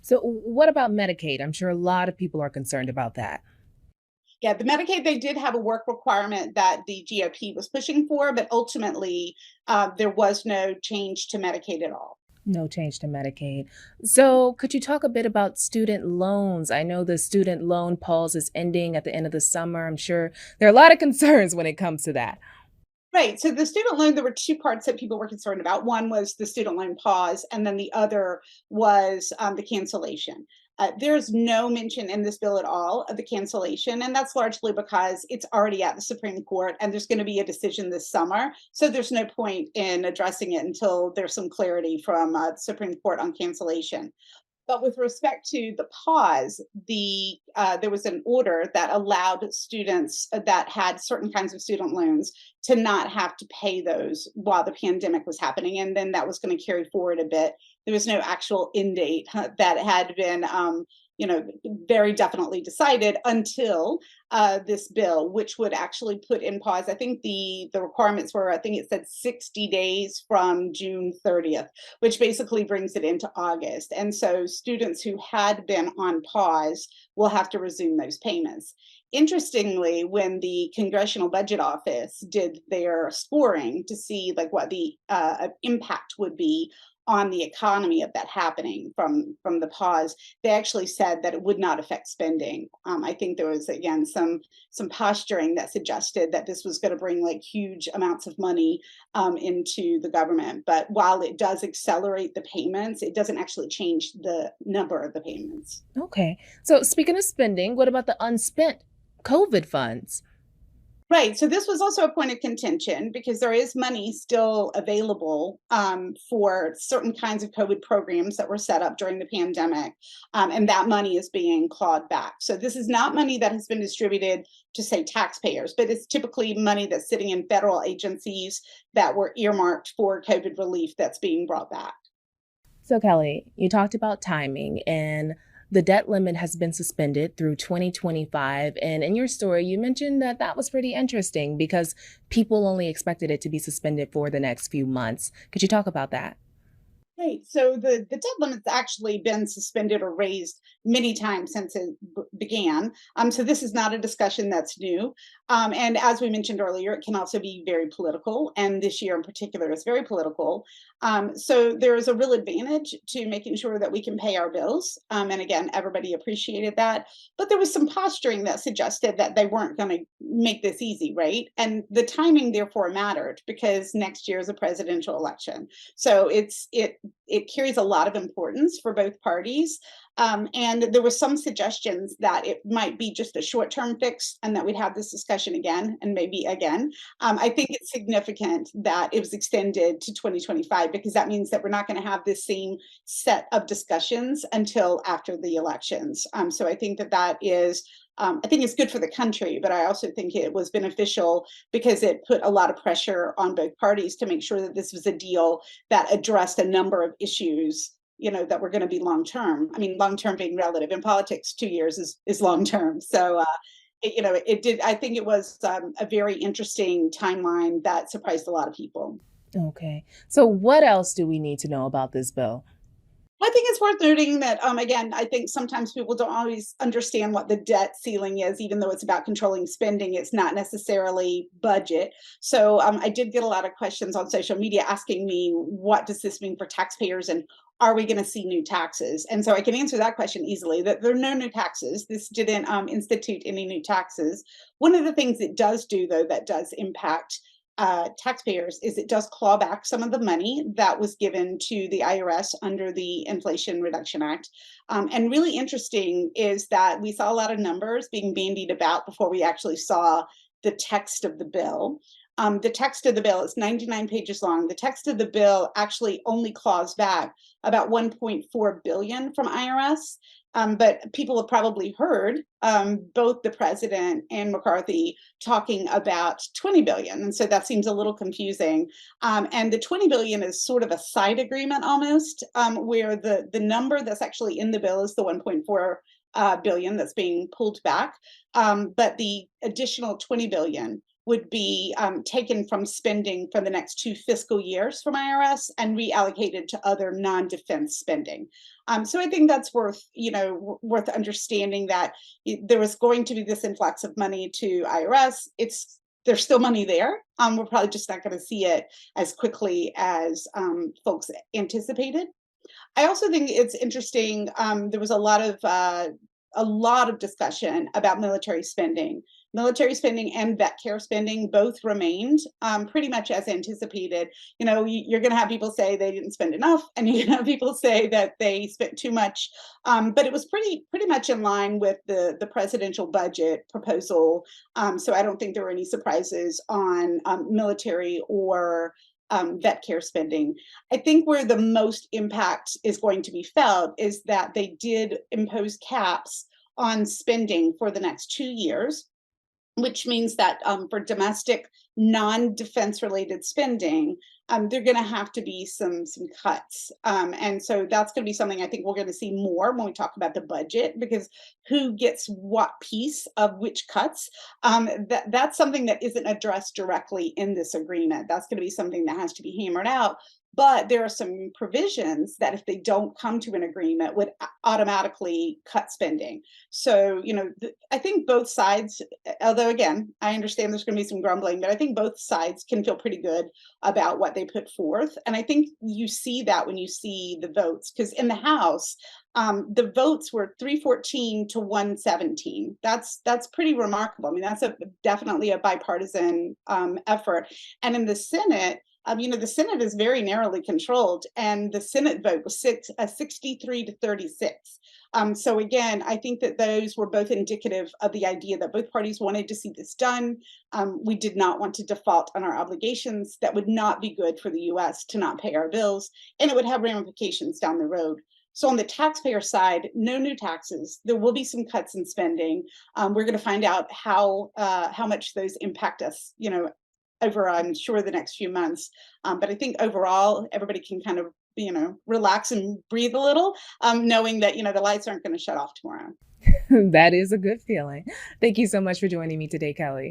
So, what about Medicaid? I'm sure a lot of people are concerned about that. Yeah, the Medicaid, they did have a work requirement that the GOP was pushing for, but ultimately there was no change to Medicaid at all. No change to Medicaid. So, could you talk a bit about student loans? I know the student loan pause is ending at the end of the summer. I'm sure there are a lot of concerns when it comes to that. Right. So the student loan, there were two parts that people were concerned about. One was the student loan pause, and then the other was the cancellation. There's no mention in this bill at all of the cancellation, and that's largely because it's already at the Supreme Court and there's going to be a decision this summer. So there's no point in addressing it until there's some clarity from the Supreme Court on cancellation. But with respect to the pause, there was an order that allowed students that had certain kinds of student loans to not have to pay those while the pandemic was happening, and then that was going to carry forward a bit. There was no actual end date that had been, very definitely decided until this bill, which would actually put in pause. I think the requirements were, I think it said 60 days from June 30th, which basically brings it into August. And so students who had been on pause will have to resume those payments. Interestingly, when the Congressional Budget Office did their scoring to see like what the impact would be on the economy of that happening from the pause, they actually said that it would not affect spending. I think there was again some posturing that suggested that this was going to bring like huge amounts of money into the government. But while it does accelerate the payments, it doesn't actually change the number of the payments. Okay. So, speaking of spending, what about the unspent COVID funds? Right. So this was also a point of contention because there is money still available for certain kinds of COVID programs that were set up during the pandemic, and that money is being clawed back. So this is not money that has been distributed to, say, taxpayers, but it's typically money that's sitting in federal agencies that were earmarked for COVID relief that's being brought back. So, Kelly, you talked about timing, and the debt limit has been suspended through 2025. And in your story, you mentioned that that was pretty interesting because people only expected it to be suspended for the next few months. Could you talk about that? Right. So the debt limit's actually been suspended or raised many times since it began. So this is not a discussion that's new. And as we mentioned earlier, it can also be very political, and this year in particular is very political. So there is a real advantage to making sure that we can pay our bills. And again, everybody appreciated that. But there was some posturing that suggested that they weren't going to make this easy, right? And the timing therefore mattered because next year is a presidential election. So it carries a lot of importance for both parties. And there were some suggestions that it might be just a short term fix and that we'd have this discussion again and maybe again. I think it's significant that it was extended to 2025 because that means that we're not going to have this same set of discussions until after the elections. So I think that that is. I think it's good for the country, but I also think it was beneficial because it put a lot of pressure on both parties to make sure that this was a deal that addressed a number of issues, that were going to be long term. I mean, long term being relative in politics, 2 years is long term. So it did. I think it was a very interesting timeline that surprised a lot of people. Okay. So, what else do we need to know about this bill? I think it's worth noting that, again, I think sometimes people don't always understand what the debt ceiling is, even though it's about controlling spending. It's not necessarily budget. So I did get a lot of questions on social media asking me, what does this mean for taxpayers? And are we going to see new taxes? And so I can answer that question easily that there are no new taxes. This didn't institute any new taxes. One of the things it does do, though, that does impact taxpayers is it does claw back some of the money that was given to the IRS under the Inflation Reduction Act. And really interesting is that we saw a lot of numbers being bandied about before we actually saw the text of the bill. The text of the bill is 99 pages long. The text of the bill actually only claws back about 1.4 billion from IRS. But people have probably heard both the president and McCarthy talking about 20 billion. And so that seems a little confusing. And the 20 billion is sort of a side agreement almost, where the number that's actually in the bill is the 1.4 billion that's being pulled back. But the additional 20 billion would be taken from spending for the next 2 fiscal years from IRS and reallocated to other non-defense spending. So I think that's worth understanding that there was going to be this influx of money to IRS. There's still money there. We're probably just not going to see it as quickly as folks anticipated. I also think it's interesting. There was a lot of discussion about military spending. Military spending and vet care spending both remained pretty much as anticipated. You're going to have people say they didn't spend enough, and you're going to have people say that they spent too much. But it was pretty much in line with the presidential budget proposal. So I don't think there were any surprises on military or vet care spending. I think where the most impact is going to be felt is that they did impose caps on spending for the next 2 years, which means that for domestic non-defense related spending, there are going to have to be some cuts. And so that's going to be something I think we're going to see more when we talk about the budget, because who gets what piece of which cuts, that's something that isn't addressed directly in this agreement. That's going to be something that has to be hammered out. But there are some provisions that, if they don't come to an agreement, would automatically cut spending. So, I think both sides, although again, I understand there's going to be some grumbling, but I think both sides can feel pretty good about what they put forth. And I think you see that when you see the votes, because in the House, the votes were 314 to 117. That's pretty remarkable. I mean, that's definitely a bipartisan effort. And in the Senate, the Senate is very narrowly controlled, and the Senate vote was 63 to 36. So again, I think that those were both indicative of the idea that both parties wanted to see this done. We did not want to default on our obligations. That would not be good for the U.S. to not pay our bills, and it would have ramifications down the road. So on the taxpayer side, no new taxes. There will be some cuts in spending. We're going to find out how much those impact us, over, I'm sure, the next few months. But I think overall, everybody can kind of, relax and breathe a little, knowing that, the lights aren't going to shut off tomorrow. That is a good feeling. Thank you so much for joining me today, Kelly.